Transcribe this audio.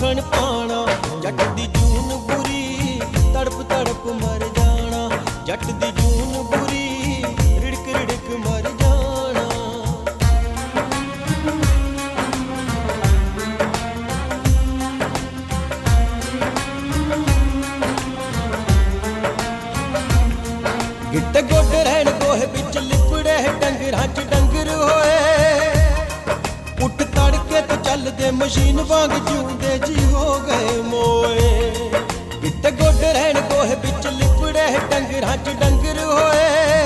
ਮੱਖਣ ਪਾਣਾ। ਜੱਟ ਦੀ ਜੂਨ ਬੁਰੀ ਤੜਪ ਤੜਪ ਮਰ ਜਾਣਾ। ਜੱਟ ਦੀ ਜੂਨ ਬੁਰੀ ਰਿੜਕ ਰਿੜਕ ਮਰ ਜਾਣਾ। ਗਿੱਟੇ ਗੋਡੇ ਰਹਿਣ ਗੋਹੇ ਵਿੱਚ ਲਿਪੜੇ ਡੰਗਰਾਂ 'ਚ ਡੰਗਰ ਹੋਏ। ਉੱਠ ਤੜਕੇ ਤੋਂ ਚੱਲਦੇ ਮਸ਼ੀਨ ਵਾਂਗ ਜਿਉਂਦੇ ਜੀ ਹੋ ਗਏ ਮੋਏ। ਗਿੱਟੇ ਗੋਡੇ ਰਹਿਣ ਗੋਹੇ ਵਿੱਚ ਲਿਪੜੇ ਡੰਗਰਾਂ 'ਚ ਡੰਗਰ ਹੋਏ।